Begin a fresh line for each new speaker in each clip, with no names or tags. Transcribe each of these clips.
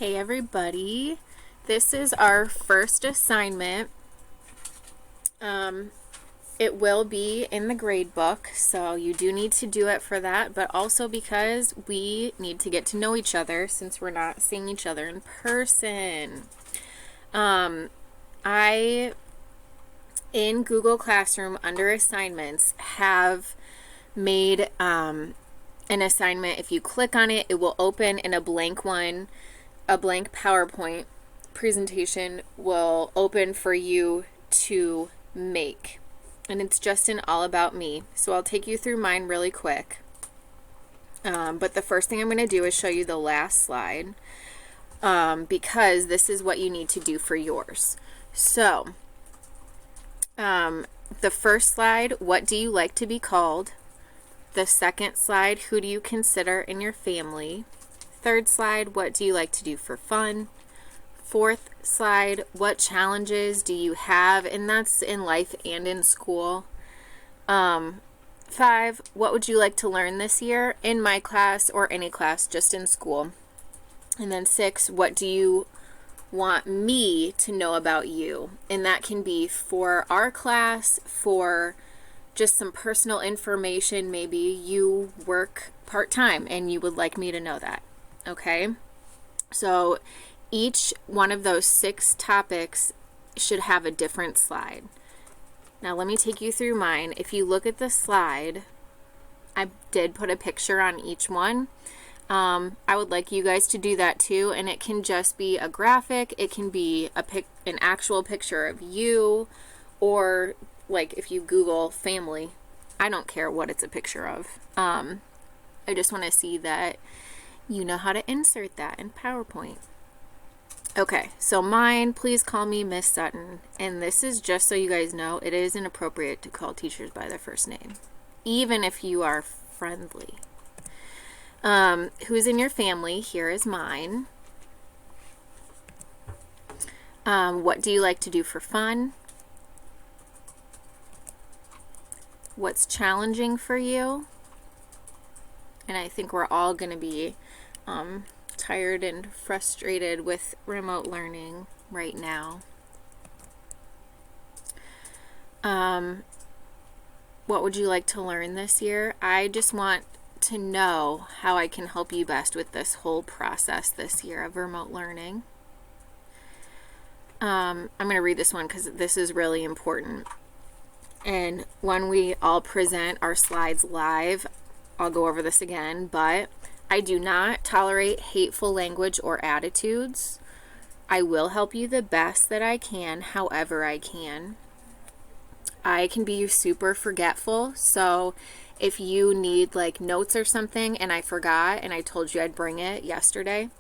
Hey everybody, this is our first assignment. It will be in the grade book, so you do need to do it for that, but also because we need to get to know each other since we're not seeing each other in person. I, in Google Classroom under assignments, have made an assignment. If you click on it, it will open in a blank one. A blank PowerPoint presentation will open for you to make. And it's just an all about me. So I'll take you through mine really quick. But the first thing I'm going to do is show you the last slide because this is what you need to do for yours. So the first slide, what do you like to be called? The second slide, who do you consider in your family? Third slide, what do you like to do for fun? Fourth slide, what challenges do you have? And that's in life and in school. 5, what would you like to learn this year in my class or any class, just in school? And then 6, what do you want me to know about you? And that can be for our class, for just some personal information. Maybe you work part-time and you would like me to know that. Okay, so each one of those 6 topics should have a different slide. Now let me take you through mine. If you look at the slide, I did put a picture on each one. I would like you guys to do that too, and it can just be a graphic. It can be an actual picture of you, or like if you Google family, I don't care what it's a picture of. I just want to see that you know how to insert that in PowerPoint. Okay, so mine, please call me Miss Sutton. And this is just so you guys know, it is inappropriate to call teachers by their first name, even if you are friendly. Who's in your family? Here is mine. What do you like to do for fun? What's challenging for you? And I think we're all going to be tired and frustrated with remote learning right now. What would you like to learn this year? I just want to know how I can help you best with this whole process this year of remote learning. I'm going to read this one because this is really important. And when we all present our slides live, I'll go over this again, but I do not tolerate hateful language or attitudes. I will help you the best that I can, however I can. I can be super forgetful, so if you need like notes or something and I forgot and I told you I'd bring it yesterday,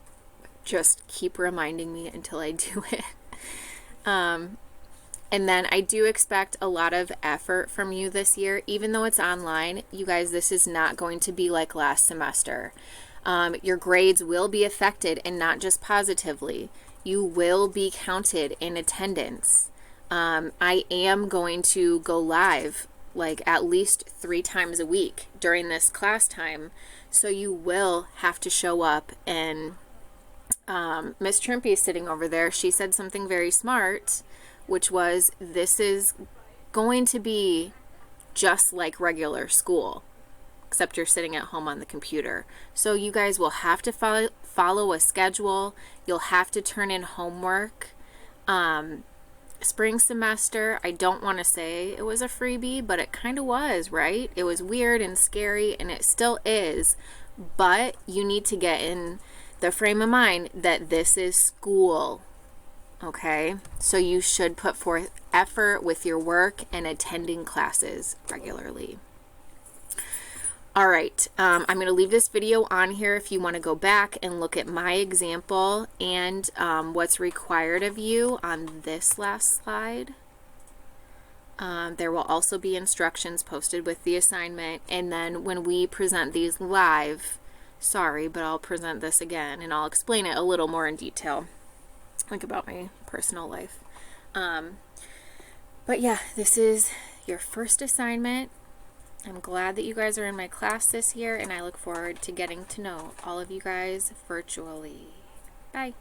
just keep reminding me until I do it. And then I do expect a lot of effort from you this year, even though it's online. You guys, this is not going to be like last semester. Your grades will be affected, and not just positively. You will be counted in attendance. I am going to go live like at least 3 times a week during this class time. So you will have to show up. And Miss Trimpy is sitting over there. She said something very smart, which was, this is going to be just like regular school, except you're sitting at home on the computer. So you guys will have to follow a schedule. You'll have to turn in homework. Spring semester, I don't want to say it was a freebie, but it kind of was, right? It was weird and scary, and it still is. But you need to get in the frame of mind that this is school. Okay, so you should put forth effort with your work and attending classes regularly. All right, I'm going to leave this video on here if you want to go back and look at my example and what's required of you on this last slide. There will also be instructions posted with the assignment, and then when we present these live, sorry, but I'll present this again and I'll explain it a little more in detail, like about my personal life. But yeah, this is your first assignment. I'm glad that you guys are in my class this year, and I look forward to getting to know all of you guys virtually. Bye.